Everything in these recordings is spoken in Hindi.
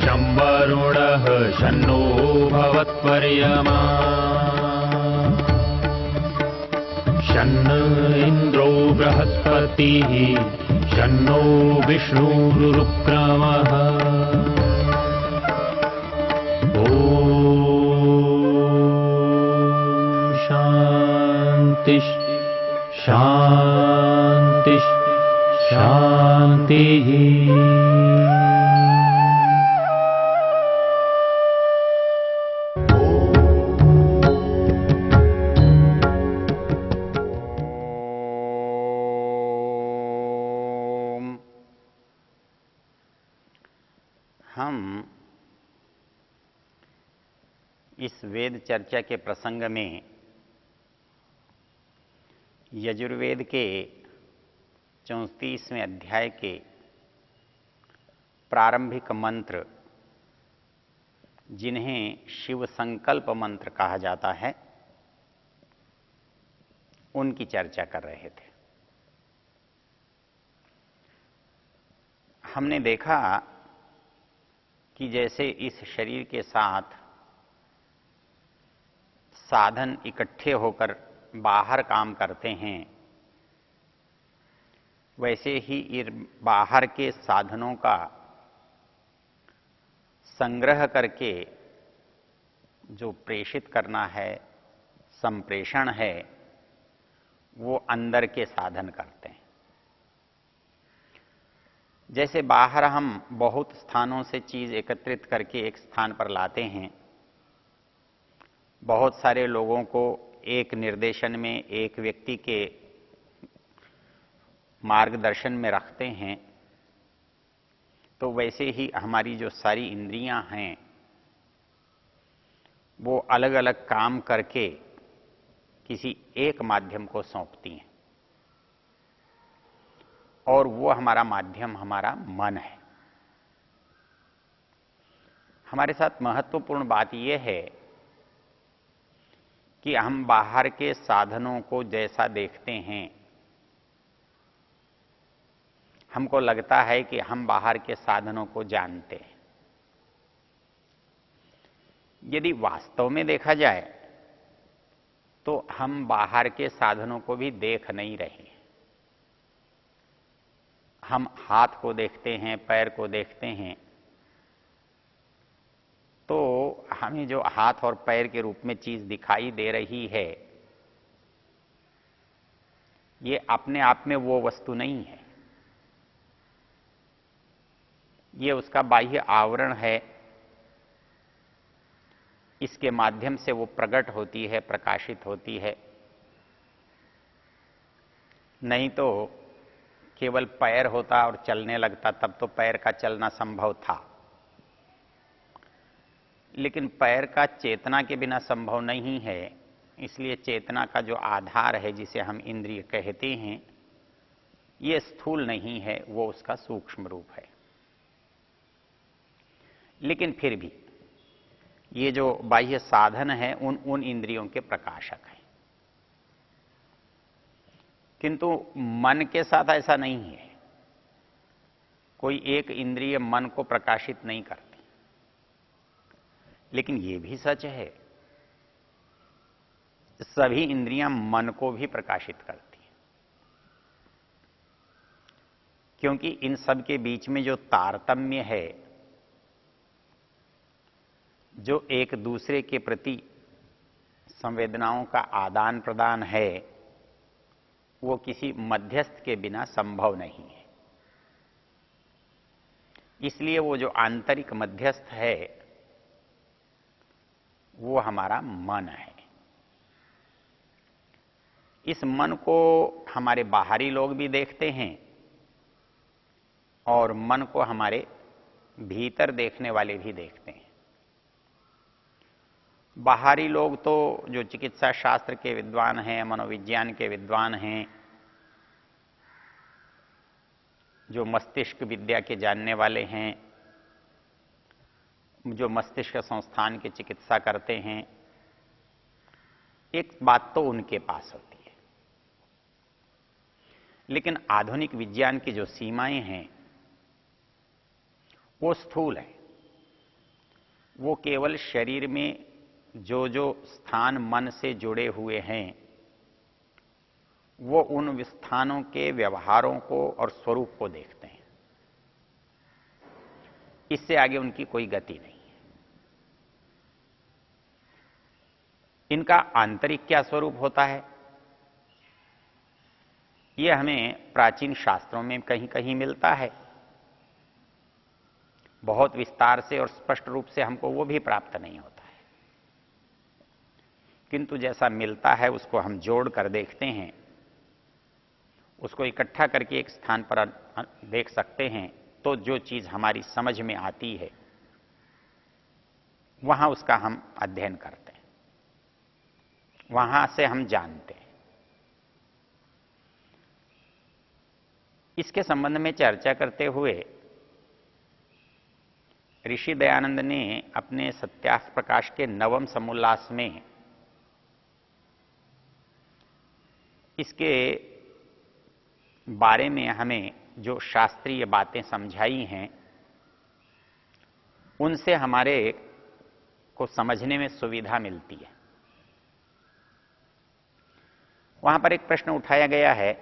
शं वरुणः शन्नो भवत्वर्यमा शन्न इन्द्रो बृहस्पतिः शन्नो विष्णुरुक्रमः ॐ शान्ति शान्ति शान्तिः। हम इस वेद चर्चा के प्रसंग में यजुर्वेद के 34वें अध्याय के प्रारंभिक मंत्र, जिन्हें शिव संकल्प मंत्र कहा जाता है, उनकी चर्चा कर रहे थे। हमने देखा कि जैसे इस शरीर के साथ साधन इकट्ठे होकर बाहर काम करते हैं, वैसे ही बाहर के साधनों का संग्रह करके जो प्रेषित करना है, संप्रेषण है, वो अंदर के साधन करते हैं। जैसे बाहर हम बहुत स्थानों से चीज एकत्रित करके एक स्थान पर लाते हैं, बहुत सारे लोगों को एक निर्देशन में, एक व्यक्ति के मार्गदर्शन में रखते हैं, तो वैसे ही हमारी जो सारी इंद्रियां हैं वो अलग अलग काम करके किसी एक माध्यम को सौंपती हैं, और वो हमारा माध्यम हमारा मन है। हमारे साथ महत्वपूर्ण बात यह है कि हम बाहर के साधनों को जैसा देखते हैं, हमको लगता है कि हम बाहर के साधनों को जानते हैं। यदि वास्तव में देखा जाए तो हम बाहर के साधनों को भी देख नहीं रहे। हम हाथ को देखते हैं, पैर को देखते हैं, तो हमें जो हाथ और पैर के रूप में चीज दिखाई दे रही है, ये अपने आप में वो वस्तु नहीं है। ये उसका बाह्य आवरण है, इसके माध्यम से वो प्रकट होती है, प्रकाशित होती है। नहीं तो केवल पैर होता और चलने लगता तब तो पैर का चलना संभव था, लेकिन पैर का चेतना के बिना संभव नहीं है। इसलिए चेतना का जो आधार है, जिसे हम इंद्रिय कहते हैं, ये स्थूल नहीं है, वो उसका सूक्ष्म रूप है। लेकिन फिर भी ये जो बाह्य साधन है उन इंद्रियों के प्रकाशक हैं। किंतु मन के साथ ऐसा नहीं है। कोई एक इंद्रिय मन को प्रकाशित नहीं करती। लेकिन ये भी सच है, सभी इंद्रियां मन को भी प्रकाशित करती हैं, क्योंकि इन सब के बीच में जो तारतम्य है, जो एक दूसरे के प्रति संवेदनाओं का आदान प्रदान है, वो किसी मध्यस्थ के बिना संभव नहीं है। इसलिए वो जो आंतरिक मध्यस्थ है वो हमारा मन है। इस मन को हमारे बाहरी लोग भी देखते हैं और मन को हमारे भीतर देखने वाले भी देखते हैं। बाहरी लोग तो जो चिकित्सा शास्त्र के विद्वान हैं, मनोविज्ञान के विद्वान हैं, जो मस्तिष्क विद्या के जानने वाले हैं, जो मस्तिष्क संस्थान की चिकित्सा करते हैं, एक बात तो उनके पास होती है। लेकिन आधुनिक विज्ञान की जो सीमाएं हैं वो स्थूल है। वो केवल शरीर में जो जो स्थान मन से जुड़े हुए हैं वो उन स्थानों के व्यवहारों को और स्वरूप को देखते हैं, इससे आगे उनकी कोई गति नहीं है। इनका आंतरिक क्या स्वरूप होता है, यह हमें प्राचीन शास्त्रों में कहीं कहीं मिलता है, बहुत विस्तार से और स्पष्ट रूप से हमको वो भी प्राप्त नहीं होता है, किंतु जैसा मिलता है उसको हम जोड़ कर देखते हैं, उसको इकट्ठा करके एक स्थान पर देख सकते हैं, तो जो चीज हमारी समझ में आती है वहां उसका हम अध्ययन करते हैं, वहां से हम जानते हैं। इसके संबंध में चर्चा करते हुए ऋषि दयानंद ने अपने सत्यार्थ प्रकाश के नवम समोल्लास में इसके बारे में हमें जो शास्त्रीय बातें समझाई हैं उनसे हमारे को समझने में सुविधा मिलती है। वहां पर एक प्रश्न उठाया गया है,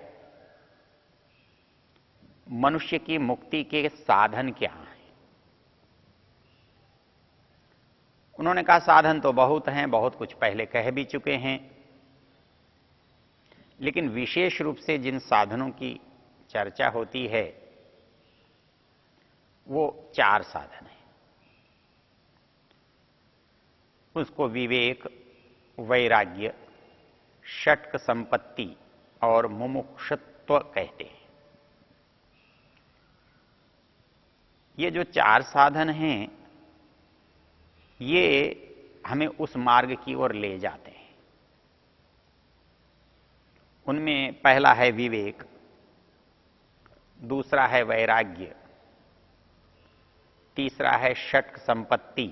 मनुष्य की मुक्ति के साधन क्या हैं? उन्होंने कहा साधन तो बहुत हैं, बहुत कुछ पहले कह भी चुके हैं, लेकिन विशेष रूप से जिन साधनों की चर्चा होती है वो 4 साधन हैं। उसको विवेक, वैराग्य, षट्क संपत्ति और मुमुक्षुत्व कहते हैं। ये जो 4 साधन हैं ये हमें उस मार्ग की ओर ले जाते हैं। उनमें पहला है विवेक, दूसरा है वैराग्य, तीसरा है षट्क संपत्ति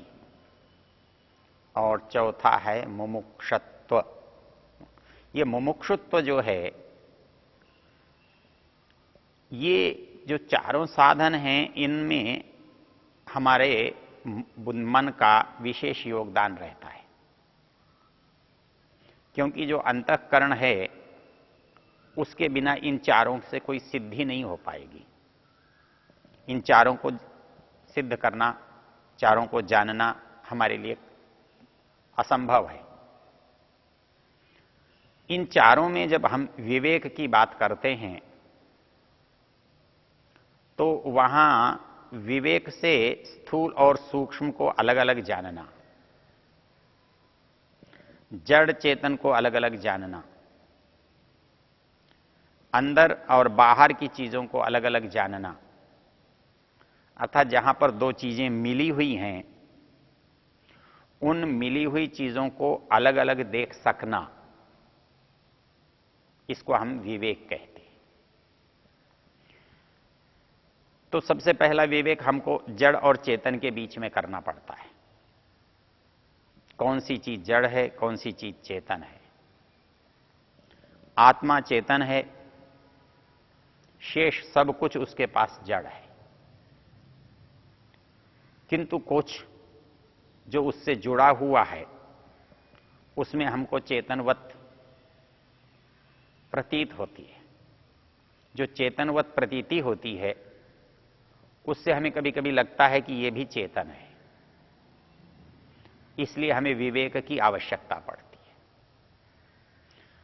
और चौथा है मुमुक्षुत्व। ये मुमुक्षुत्व जो है ये जो चारों साधन हैं इनमें हमारे मन का विशेष योगदान रहता है, क्योंकि जो अंतःकरण है उसके बिना इन चारों से कोई सिद्धि नहीं हो पाएगी। इन चारों को सिद्ध करना, चारों को जानना हमारे लिए असंभव है। इन चारों में जब हम विवेक की बात करते हैं तो वहां विवेक से स्थूल और सूक्ष्म को अलग अलग जानना, जड़ चेतन को अलग अलग जानना, अंदर और बाहर की चीजों को अलग अलग जानना, अर्थात जहां पर 2 चीजें मिली हुई हैं उन मिली हुई चीजों को अलग अलग देख सकना, इसको हम विवेक कहते हैं। तो सबसे पहला विवेक हमको जड़ और चेतन के बीच में करना पड़ता है। कौन सी चीज जड़ है, कौन सी चीज चेतन है। आत्मा चेतन है, शेष सब कुछ उसके पास जड़ है, किंतु कुछ जो उससे जुड़ा हुआ है उसमें हमको चेतनवत प्रतीत होती है। जो चेतनवत प्रतीति होती है उससे हमें कभी कभी लगता है कि यह भी चेतन है, इसलिए हमें विवेक की आवश्यकता पड़ती है।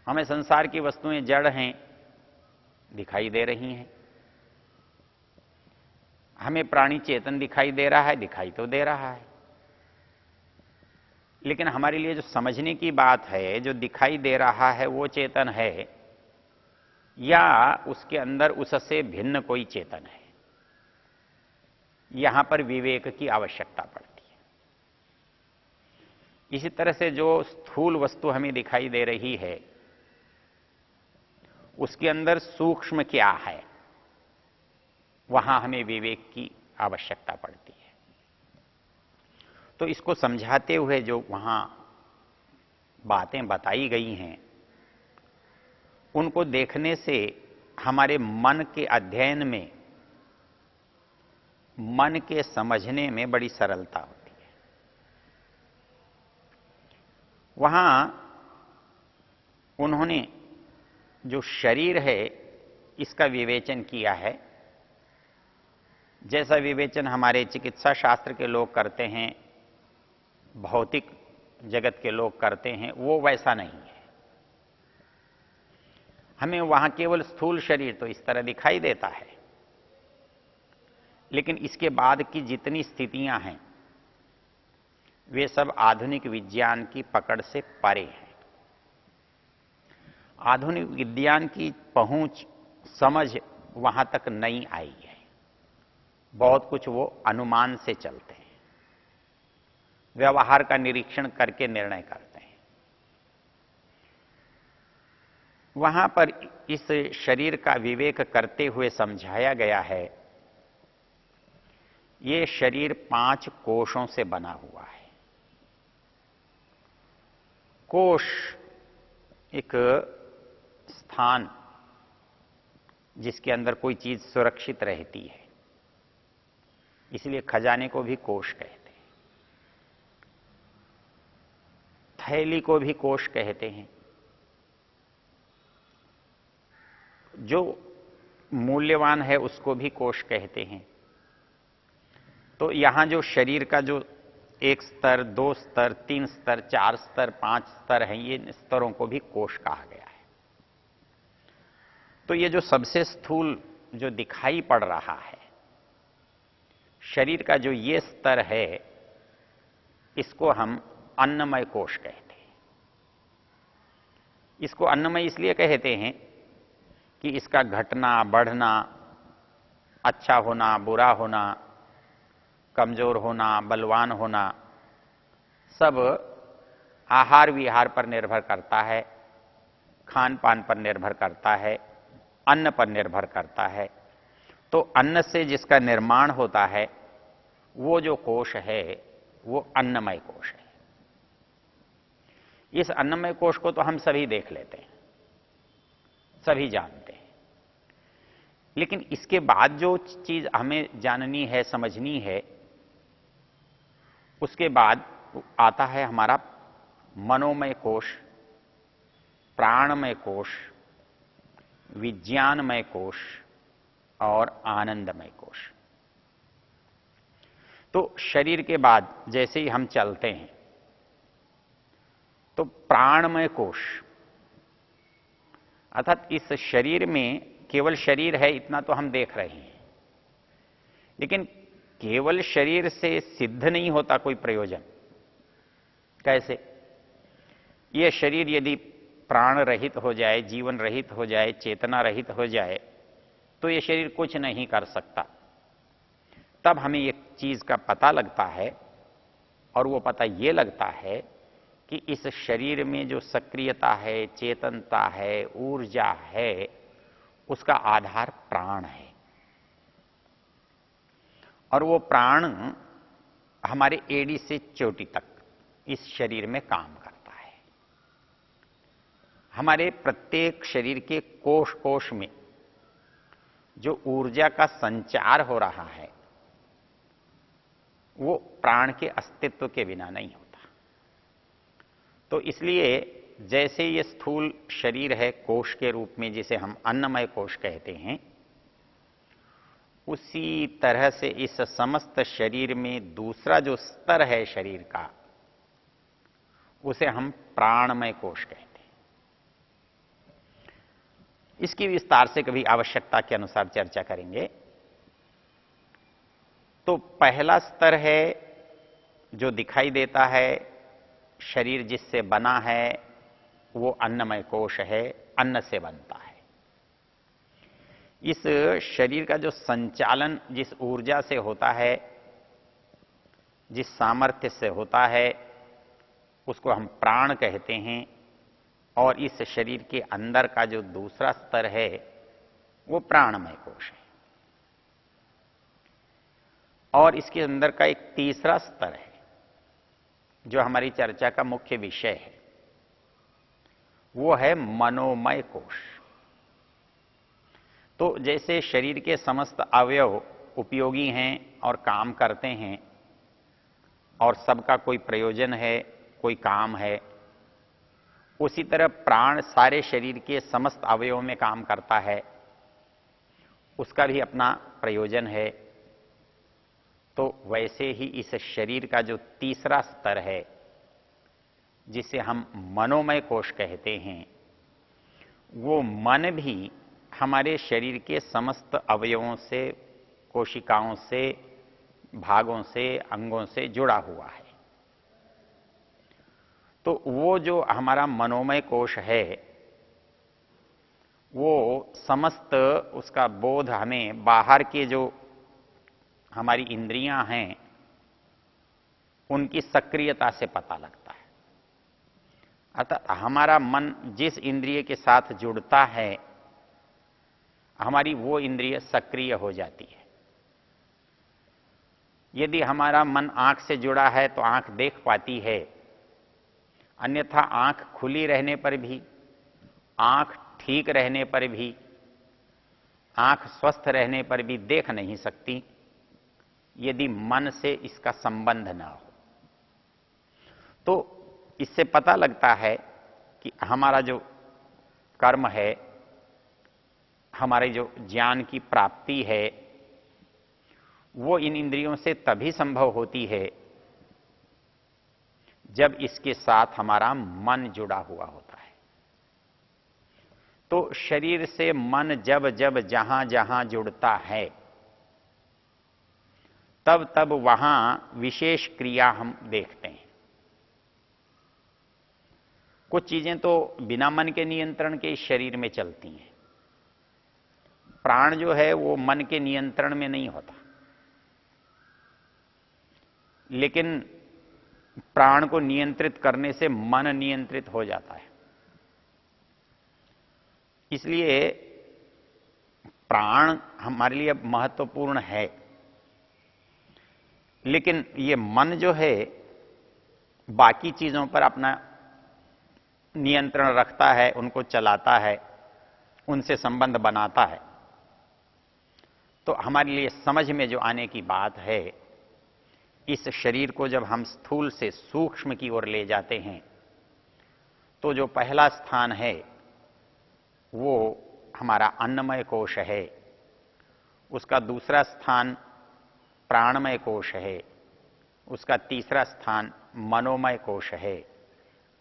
हमें संसार की वस्तुएं जड़ हैं, दिखाई दे रही हैं, हमें प्राणी चेतन दिखाई दे रहा है, दिखाई तो दे रहा है, लेकिन हमारे लिए जो समझने की बात है, जो दिखाई दे रहा है वो चेतन है या उसके अंदर उससे भिन्न कोई चेतन है, यहां पर विवेक की आवश्यकता पड़ती है। इसी तरह से जो स्थूल वस्तु हमें दिखाई दे रही है उसके अंदर सूक्ष्म क्या है, वहां हमें विवेक की आवश्यकता पड़ती है। तो इसको समझाते हुए जो वहां बातें बताई गई हैं उनको देखने से हमारे मन के अध्ययन में, मन के समझने में बड़ी सरलता होती है। वहां उन्होंने जो शरीर है इसका विवेचन किया है। जैसा विवेचन हमारे चिकित्सा शास्त्र के लोग करते हैं, भौतिक जगत के लोग करते हैं, वो वैसा नहीं है। हमें वहां केवल स्थूल शरीर तो इस तरह दिखाई देता है, लेकिन इसके बाद की जितनी स्थितियां हैं वे सब आधुनिक विज्ञान की पकड़ से परे हैं। आधुनिक विज्ञान की पहुंच, समझ वहां तक नहीं आई है। बहुत कुछ वो अनुमान से चलते हैं, व्यवहार का निरीक्षण करके निर्णय करते हैं। वहां पर इस शरीर का विवेक करते हुए समझाया गया है, ये शरीर 5 कोशों से बना हुआ है। कोश एक स्थान जिसके अंदर कोई चीज सुरक्षित रहती है, इसलिए खजाने को भी कोश कहते हैं, थैली को भी कोश कहते हैं। जो मूल्यवान है उसको भी कोश कहते हैं। तो यहां जो शरीर का जो 1 स्तर, 2 स्तर, 3 स्तर, 4 स्तर, 5 स्तर हैं, ये स्तरों को भी कोश कहा गया है। तो ये जो सबसे स्थूल जो दिखाई पड़ रहा है शरीर का, जो ये स्तर है, इसको हम अन्नमय कोश कहते हैं। इसको अन्नमय इसलिए कहते हैं कि इसका घटना, बढ़ना, अच्छा होना, बुरा होना, कमजोर होना, बलवान होना, सब आहार विहार पर निर्भर करता है, खान पान पर निर्भर करता है, अन्न पर निर्भर करता है। तो अन्न से जिसका निर्माण होता है वो जो कोश है वो अन्नमय कोश है। इस अन्नमय कोश को तो हम सभी देख लेते हैं, सभी जानते हैं। लेकिन इसके बाद जो चीज हमें जाननी है, समझनी है, उसके बाद आता है हमारा मनोमय कोश, प्राणमय कोश, विज्ञानमय कोश और आनंदमय कोश। तो शरीर के बाद जैसे ही हम चलते हैं तो प्राणमय कोश, अर्थात इस शरीर में केवल शरीर है इतना तो हम देख रहे हैं, लेकिन केवल शरीर से सिद्ध नहीं होता कोई प्रयोजन। कैसे? यह शरीर यदि प्राण रहित हो जाए, जीवन रहित हो जाए, चेतना रहित हो जाए, तो यह शरीर कुछ नहीं कर सकता। तब हमें एक चीज का पता लगता है, और वो पता ये लगता है कि इस शरीर में जो सक्रियता है, चेतनता है, ऊर्जा है, उसका आधार प्राण है। और वो प्राण हमारे एड़ी से चोटी तक इस शरीर में काम करता है। हमारे प्रत्येक शरीर के कोश कोश में जो ऊर्जा का संचार हो रहा है वो प्राण के अस्तित्व के बिना नहीं होता। तो इसलिए जैसे ये स्थूल शरीर है कोश के रूप में, जिसे हम अन्नमय कोश कहते हैं, उसी तरह से इस समस्त शरीर में दूसरा जो स्तर है शरीर का, उसे हम प्राणमय कोश कहते हैं। इसकी विस्तार से कभी आवश्यकता के अनुसार चर्चा करेंगे। तो पहला स्तर है जो दिखाई देता है, शरीर जिससे बना है वो अन्नमय कोश है, अन्न से बनता है। इस शरीर का जो संचालन जिस ऊर्जा से होता है, जिस सामर्थ्य से होता है, उसको हम प्राण कहते हैं। और इस शरीर के अंदर का जो दूसरा स्तर है वो प्राणमय कोश है। और इसके अंदर का एक तीसरा स्तर है जो हमारी चर्चा का मुख्य विषय है, वो है मनोमय कोश। तो जैसे शरीर के समस्त अवयव उपयोगी हैं और काम करते हैं और सबका कोई प्रयोजन है, कोई काम है, उसी तरह प्राण सारे शरीर के समस्त अवयवों में काम करता है, उसका भी अपना प्रयोजन है। तो वैसे ही इस शरीर का जो तीसरा स्तर है, जिसे हम मनोमय कोश कहते हैं, वो मन भी हमारे शरीर के समस्त अवयवों से, कोशिकाओं से, भागों से, अंगों से जुड़ा हुआ है। तो वो जो हमारा मनोमय कोश है, वो समस्त उसका बोध हमें बाहर के जो हमारी इंद्रियां हैं उनकी सक्रियता से पता लगता है। अतः हमारा मन जिस इंद्रिय के साथ जुड़ता है, हमारी वो इंद्रिय सक्रिय हो जाती है। यदि हमारा मन आंख से जुड़ा है तो आंख देख पाती है, अन्यथा आंख खुली रहने पर भी, आंख ठीक रहने पर भी, आंख स्वस्थ रहने पर भी देख नहीं सकती, यदि मन से इसका संबंध ना हो। तो इससे पता लगता है कि हमारा जो कर्म है, हमारे जो ज्ञान की प्राप्ति है, वो इन इंद्रियों से तभी संभव होती है जब इसके साथ हमारा मन जुड़ा हुआ होता है। तो शरीर से मन जब जब जहां जहां जुड़ता है, तब तब वहां विशेष क्रिया हम देखते हैं। कुछ चीजें तो बिना मन के नियंत्रण के इस शरीर में चलती हैं। प्राण जो है वो मन के नियंत्रण में नहीं होता, लेकिन प्राण को नियंत्रित करने से मन नियंत्रित हो जाता है। इसलिए प्राण हमारे लिए महत्वपूर्ण है, लेकिन ये मन जो है बाकी चीजों पर अपना नियंत्रण रखता है, उनको चलाता है, उनसे संबंध बनाता है। तो हमारे लिए समझ में जो आने की बात है, इस शरीर को जब हम स्थूल से सूक्ष्म की ओर ले जाते हैं, तो जो पहला स्थान है वो हमारा अन्नमय कोश है, उसका दूसरा स्थान प्राणमय कोश है, उसका तीसरा स्थान मनोमय कोश है,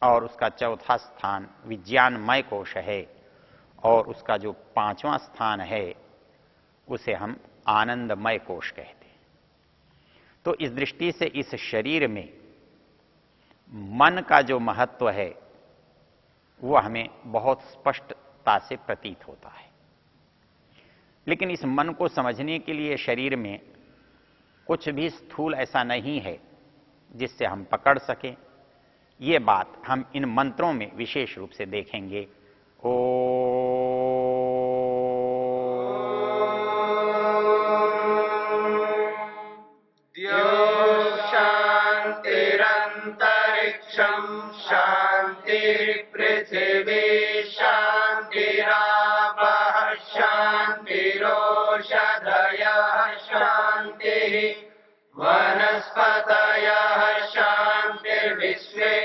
और उसका चौथा स्थान विज्ञानमय कोश है, और उसका जो पांचवां स्थान है उसे हम आनंदमय कोश कहते हैं। तो इस दृष्टि से इस शरीर में मन का जो महत्व है वो हमें बहुत स्पष्टता से प्रतीत होता है। लेकिन इस मन को समझने के लिए शरीर में कुछ भी स्थूल ऐसा नहीं है जिससे हम पकड़ सकें। ये बात हम इन मंत्रों में विशेष रूप से देखेंगे। ओ शांतिरंतरिक्षं शांतिर्पृथिवी शांतिरापः शांतिरोषधयः शांतिः वनस्पतयः शांतिर्विश्वे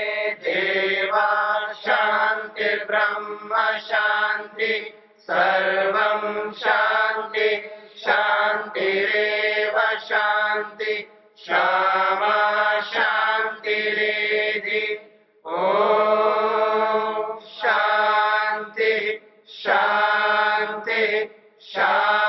देवा शांतिर्ब्रह्म शांति सर्वं शांति शांतिरेव शांति क्षमा शांतिरेधि। ओम शांति शांति शांति।